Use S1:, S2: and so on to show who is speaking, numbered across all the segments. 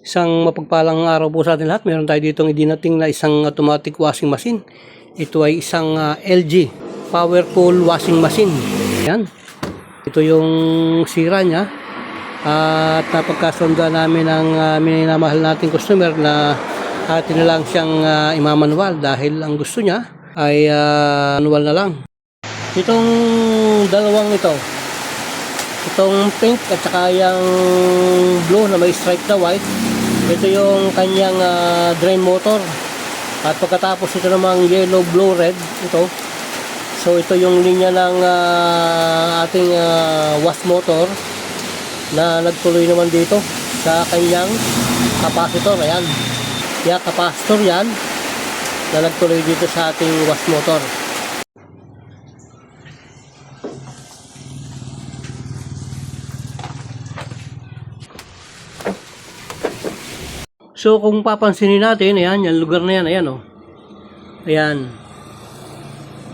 S1: Isang mapagpalang araw po sa atin lahat. Meron tayo ditong idinating na isang automatic washing machine. Ito ay isang LG Powerful Washing Machine. Yan. Ito yung sira niya. At napagkasundan namin ng minamahal nating customer na atin na lang siyang imamanual dahil ang gusto niya ay manual na lang. Itong dalawang ito, itong pink at saka yung blue na may stripe na white, ito yung kanyang drain motor. At pagkatapos ito namang yellow, blue, red, ito. So ito yung linya ng ating wash motor na nagtuloy naman dito sa kanyang capacitor. Ayan. Kaya capacitor yan na nagtuloy dito sa ating wash motor. So kung papansinin natin, ayan, yung lugar na yan, ayan o. Ayan.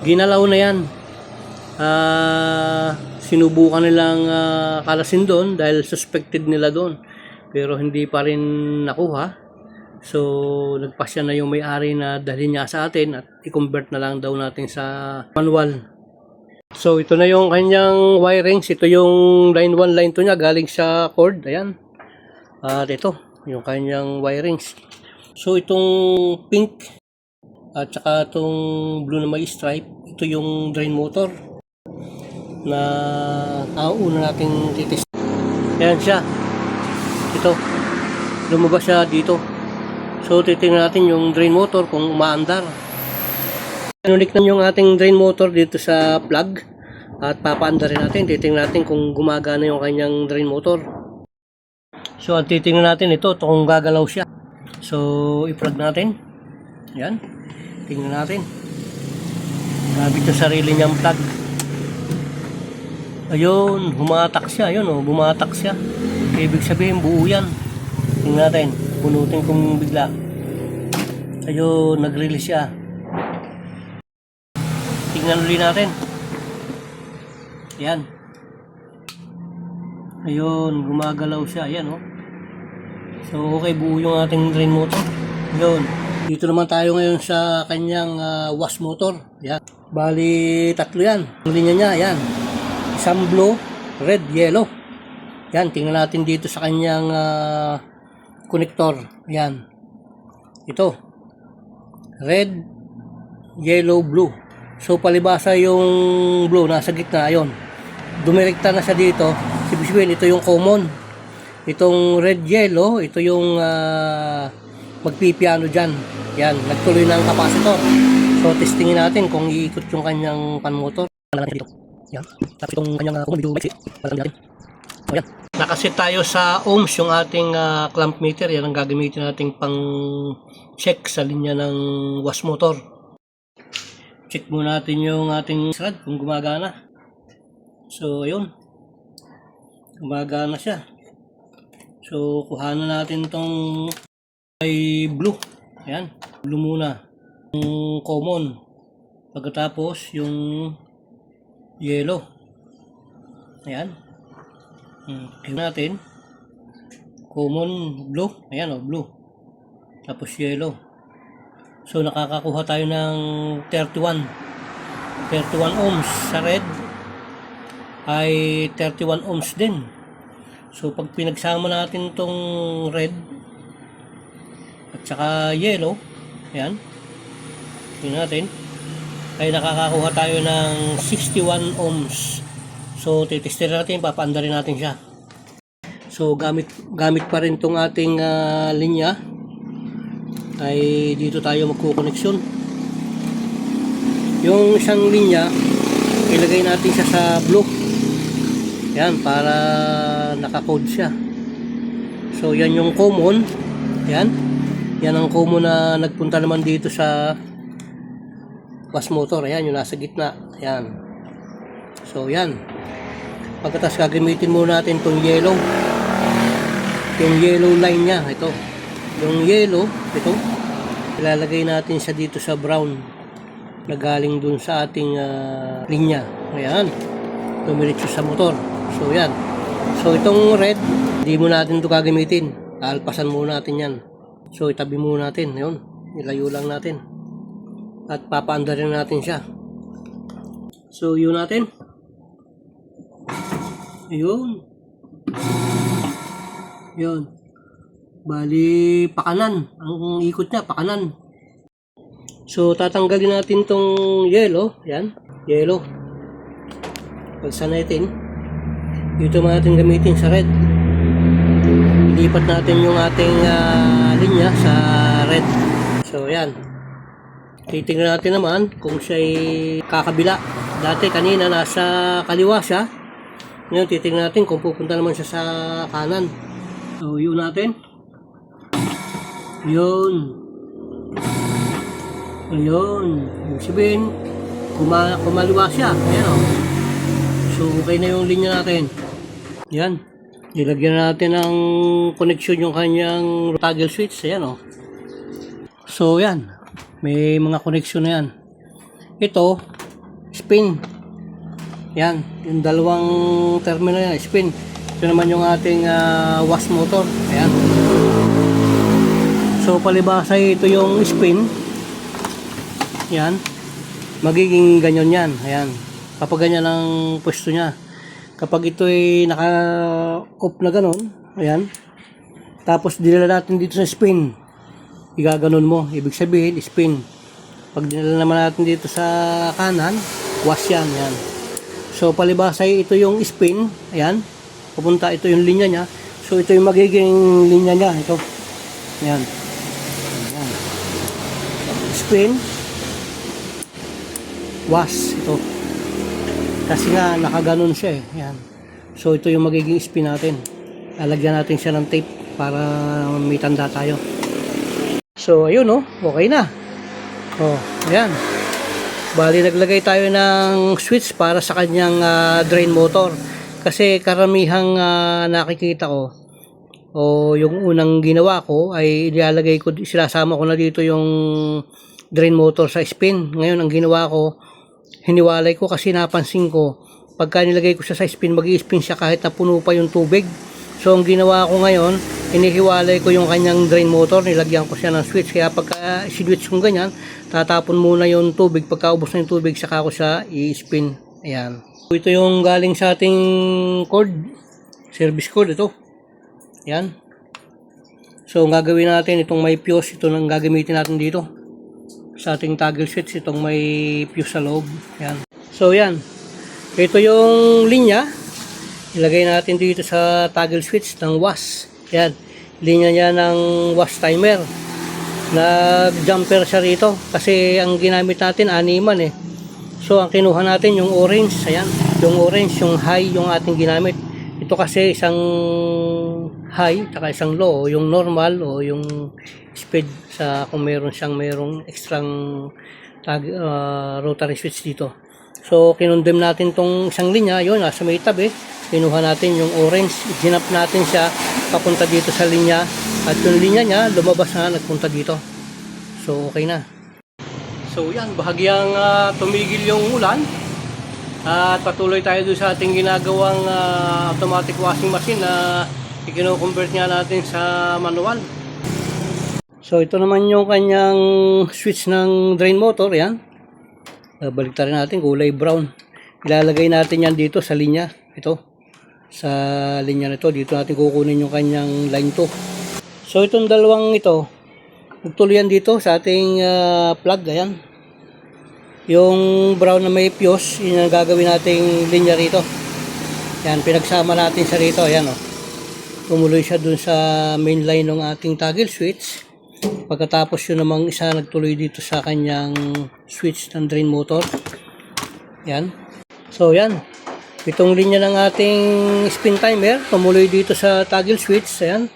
S1: Ginalaw na yan. Sinubukan nilang kalasin doon dahil suspected nila doon. Pero hindi pa rin nakuha. So nagpasya na yung may-ari na dalhin niya sa atin at i-convert na lang daw natin sa manual. So ito na yung kanyang wirings. Ito yung line 1, line 2 niya galing sa cord. Ayan. At ito yung kanyang wirings. So itong pink at saka itong blue na may stripe, ito yung drain motor na una nating titis. Ayan siya. Ito. Lumabas siya dito. So titingnan natin yung drain motor kung umaandar. Inunik na yung ating drain motor dito sa plug at papaandarin natin. Titingnan natin kung gumagana yung kanyang drain motor. So, ang titingnan natin ito kung gagalaw siya. So, i-plug natin. Yan. Tingnan natin. Grabe ito sarili niyang plug. Ayun, humatak siya. Ayun, oh, bumatak siya. Ibig sabihin, buo yan. Tingnan natin. Bunutin kong bigla. Ayun, nag-release siya. Tingnan ulit natin. Yan. Ayun, gumagalaw siya. Ayan, oh. So, okay, buo yung ating drain motor. Ayun. Dito naman tayo ngayon sa kanyang wash motor. Ayan. Bali, tatlo yan. Ang linya niya, ayan. Isang blue, red, yellow. Ayan, tingnan natin dito sa kanyang connector. Ayan. Ito. Red, yellow, blue. So, palibasa yung blue. Nasa gitna, ayun. Dumirekta na siya dito. Sabihin, ito yung common. Itong red yellow, ito yung magpipiano dyan. Yan, nagtuloy ng capacitor. So, testingin natin kung iikot yung kanyang pan motor. Yan, tapos itong kanyang video maiksi. So, yan. Nakasit tayo sa ohms yung ating clamp meter. Yan ang gagamitin natin pang check sa linya ng wash motor. Check muna natin yung ating rod kung gumagana. So, ayun. Gumagana siya. So, kuhanan natin itong ay blue. Ayan. Blue muna. Yung common. Pagkatapos, yung yellow. Ayan. Ayan natin. Common blue. Ayan o, blue. Tapos yellow. So, nakakakuha tayo ng 31. 31 ohms sa red. Ay 31 ohms din. So pag pinagsama natin itong red at saka yellow, ayan, tingnan natin, ay nakakakuha tayo ng 61 ohms. So titestin natin, papaandarin natin siya. So gamit pa rin itong ating linya, ay dito tayo magkukoneksyon. Yung isang linya, ilagay natin siya sa blue. Yan, para naka-code siya. So, yan yung common. Yan. Yan ang common na nagpunta naman dito sa wash motor. Ayan, yung nasa gitna. Ayan. So, yan. Pagkatas gagamitin muna natin itong yellow. Yung yellow line niya. Ito. Yung yellow, ito. Ilalagay natin siya dito sa brown. Na galing dun sa ating linya. Ayan. Tumiritso sa motor. So yan. So itong red, hindi mo natin ito gagamitin. Alpasan muna natin yan. So itabi muna natin. Yun. Ilayo lang natin. At papaandarin natin siya. So yun natin. Ayun. Yun. Bali, pakanan. Ang ikot niya, pakanan. So, tatanggalin natin tong yellow. Yan. Yellow. Pagsa natin. Dito natin gamitin sa red. Ilipat natin yung ating linya sa red. So, yan. Titingnan natin naman kung siya'y kakabila. Dati kanina nasa kaliwa siya. Ngayon, titingnan natin kung pupunta naman siya sa kanan. So, yun natin. Yun. Ayun. Ibig sabihin, kumaliwa siya. Ayan o. So, okay na yung linya natin. Yan. Nilagyan natin ng connection yung kanyang toggle switch. Ayan o. So, yan. May mga connection na yan. Ito, spin. Yan. Yung dalawang terminal yan, spin. Ito naman yung ating wash motor. Ayan. So, palibasa ito yung spin. Yan. Magiging ganyan yan. Ayan. Kapag ganyan ang pwesto niya. Kapag ito ay naka-off na ganon. Ayan. Tapos, dinala natin dito sa spin. Igaganon mo. Ibig sabihin, spin. Pag dinala naman natin dito sa kanan, wash yan. Ayan. So, palibasa ito yung spin. Ayan. Pupunta ito yung linya niya. So, ito yung magiging linya niya. Ito. Ayan. Ayan. Spin. Wash. Ito. Kasi nga, nakaganon siya eh. Ayan. So, ito yung magiging spin natin. Lalagyan natin siya ng tape para may tanda tayo. So, ayun oh. Okay na. Oh, ayan. Bali, naglagay tayo ng switch para sa kanyang drain motor. Kasi karamihang nakikita ko o yung unang ginawa ko ay ilalagay ko, sinasama ko na dito yung drain motor sa spin. Ngayon ang ginawa ko, hiniwalay ko kasi napansin ko pagka nilagay ko siya sa spin, mag-i-spin siya kahit na puno pa yung tubig. So ang ginawa ko ngayon, inihiwalay ko yung kanyang drain motor, nilagyan ko siya ng switch. Kaya pagka switch kong ganyan, tatapon muna yung tubig. Pagka ubos na yung tubig, saka ko siya i-spin. Ayan. Ito yung galing sa ating cord, service cord ito. Yan. So ang gagawin natin, itong may fuse, ito nang gagamitin natin dito. Sa ating toggle switch, itong may fuse sa loob. Yan. So yan. Ito yung linya. Ilagay natin dito sa toggle switch ng wash. Yan. Linya niya ng wash timer. Nag-jumper siya rito. Kasi ang ginamit natin, animan eh. So, ang kinuha natin yung orange. Ayan. Yung orange, yung high yung ating ginamit. Ito kasi isang high, saka isang low. Yung normal o yung speed sa kung meron siyang merong extrang rotary switch dito. So, kinondem natin tong isang linya. Yun, nasa may tabi. Kinuha natin yung orange. Ginap natin siya papunta dito sa linya. At yung linya niya, lumabas na, nagpunta dito. So, okay na. So yan, bahagyang tumigil yung ulan at patuloy tayo doon sa ating ginagawang automatic washing machine na i-convert nga natin sa manual. So ito naman yung kanyang switch ng drain motor, yan. Baliktarin natin, kulay brown. Ilalagay natin yan dito sa linya, ito. Sa linya nito, dito natin kukunin yung kanyang line 2. So itong dalawang ito, magtuloy yan dito sa ating plug, ayan. Yung brown na may fuse, yun ang gagawin nating linya rito. Yan, pinagsama natin sa rito, ayan o. Tumuloy siya dun sa main line ng ating toggle switch. Pagkatapos yun namang isa nagtuloy dito sa kanyang switch ng drain motor. Yan. So yan, itong linya ng ating spin timer, tumuloy dito sa toggle switch, ayan.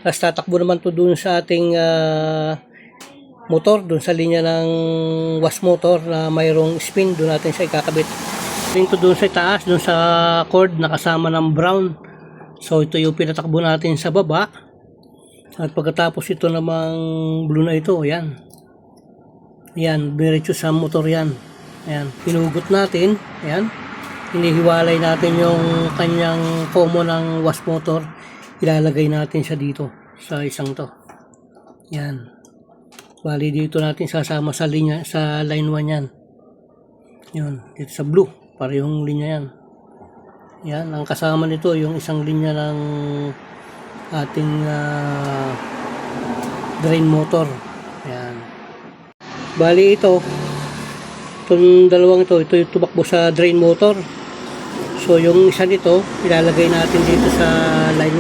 S1: Tapos tatakbo naman to dun sa ating motor, dun sa linya ng wash motor na mayroong spin, dun natin siya ikakabit. Dito dun sa taas, dun sa cord na kasama ng brown. So ito yung pinatakbo natin sa baba. At pagkatapos ito namang blue na ito, ayan. Ayan, diretso sa motor yan. Ayan, pinugot natin, ayan. Hinihiwalay natin yung kanyang fomo ng wash motor. Ilalagay natin siya dito. sa isang to. Yan. Bali dito natin sasama sa linya, sa line 1 yan. Yun, dito sa blue, parehong linya yan. Yan, ang kasama nito yung isang linya ng ating drain motor. Yan. Bali ito, itong dalawang ito yung tumakbo sa drain motor. So yung isa nito, ilalagay natin dito sa line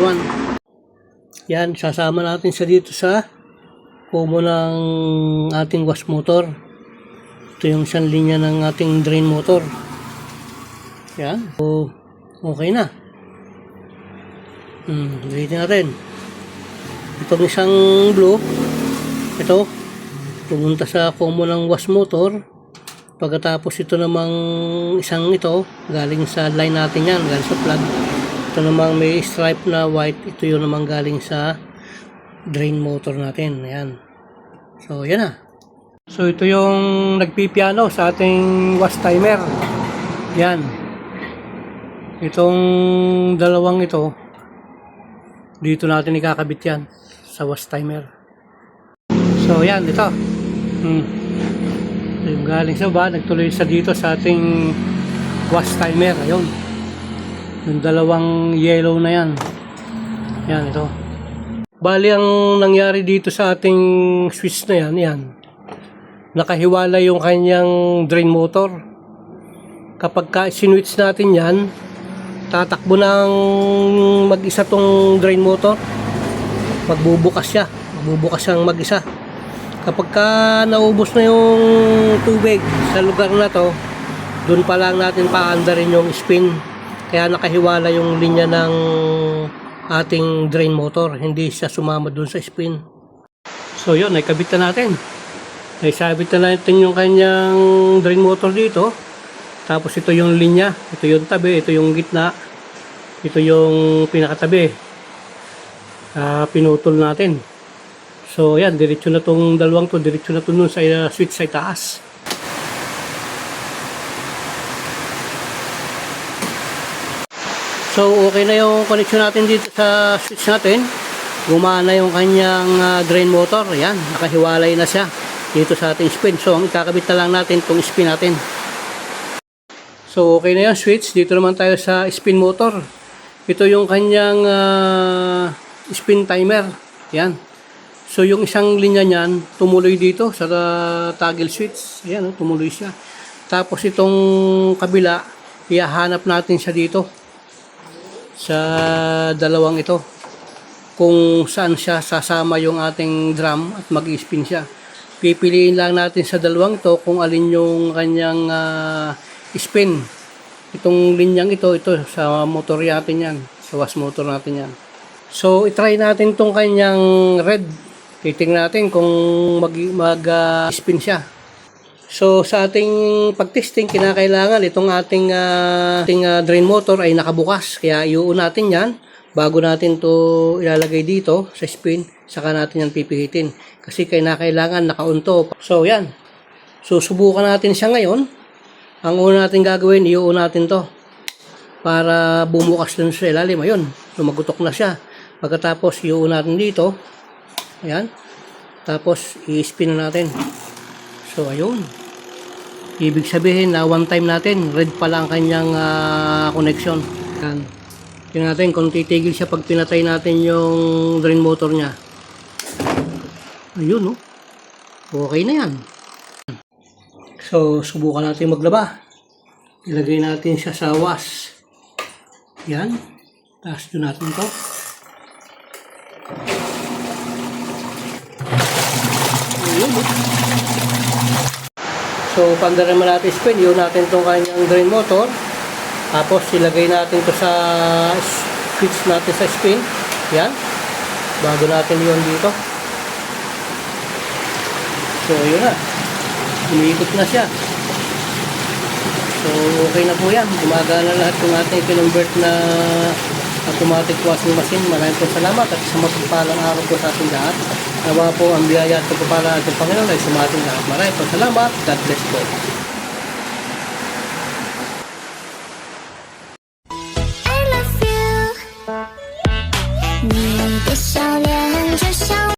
S1: 1. Yan, sasama natin sa dito sa kumo ng ating wash motor. Ito yung isang linya ng ating drain motor. Yan. So, okay na. Gamitin natin. Itong isang blue, ito, pumunta sa kumo ng wash motor. Pagkatapos ito namang isang ito, galing sa line natin yan, galing sa plug. Ito namang may stripe na white, ito yung namang galing sa drain motor natin. Ayan. So, yan na. So, ito yung nagpipiano sa ating wash timer. Yan. Itong dalawang ito, dito natin ikakabit yan sa wash timer. So, yan. Ito. Yung galing sa baba, nagtuloy sa dito sa ating wash timer. Ayun. Yung dalawang yellow na yan. Yan, ito. Bali, ang nangyari dito sa ating switch na yan, yan. Nakahiwala yung kanyang drain motor. Kapag sinwitch natin yan, tatakbo ng mag-isa tong drain motor. Magbubukas siya. Magbubukas siyang mag-isa. Kapag naubos na yung tubig sa lugar na to, dun pa lang natin paandarin yung spin. Kaya nakahiwala yung linya ng ating drain motor, hindi siya sumama dun sa spin. So yun, naikabit na natin. Naisabit na natin yung kanyang drain motor dito. Tapos ito yung linya, ito yung tabi, ito yung gitna, ito yung pinakatabi. Pinutol natin. So yan, diretso na tong dalawang to, diretso na to nun sa switch sa itaas. So, okay na yung connection natin dito sa switch natin. Gumana yung kanyang drain motor. Ayan, nakahiwalay na siya dito sa ating spin. So, ang ikakabit na lang natin itong spin natin. So, okay na yung switch. Dito naman tayo sa spin motor. Ito yung kanyang spin timer. Ayan. So, yung isang linya niyan, tumuloy dito sa toggle switch. Ayan, tumuloy siya. Tapos, itong kabila, ihahanap natin siya dito sa dalawang ito kung saan siya sasama yung ating drum at mag-spin siya. Pipiliin lang natin sa dalawang ito kung alin yung kanyang spin. Itong linyang ito sa motor natin yan, sa wash motor natin yan. So, itry natin itong kanyang red. Titingnan natin kung mag-spin siya. So, sa ating pag-testing, kinakailangan itong ating drain motor ay nakabukas. Kaya iuun natin yan bago natin to ilalagay dito sa spin. Saka natin yan pipihitin. Kasi kinakailangan naka-on to. So, yan. So, subukan natin siya ngayon. Ang una natin gagawin, iuun natin to para bumukas dun sa ilalim. Ayun, sumagutok na siya. Pagkatapos, iuun natin dito. Ayan. Tapos, i-spin na natin. So, ayun. Ibig sabihin na one time natin, red pala ang kanyang connection. Yan. Tingnan natin kung titigil siya pag pinatay natin yung drain motor niya. Ayun, no? Okay na yan. So, subukan natin maglaba. Ilagay natin siya sa wash. Yan. Taas doon natin to. Ayun, no? So, panda naman natin spin, yun natin itong kanyang drain motor. Tapos, ilagay natin to sa switch natin sa spin. Yan. Bago natin yun dito. So, yun na. Umiikot na siya. So, okay na po yan. Gumagana lahat yung ating kinonvert na automatic washing machine. Maraming po salamat at sa mapagpalang araw po sa ating lahat. Nawa po ang biyaya at pagpapala at Panginoon ay sa ating lahat. Maraming po salamat. God bless po.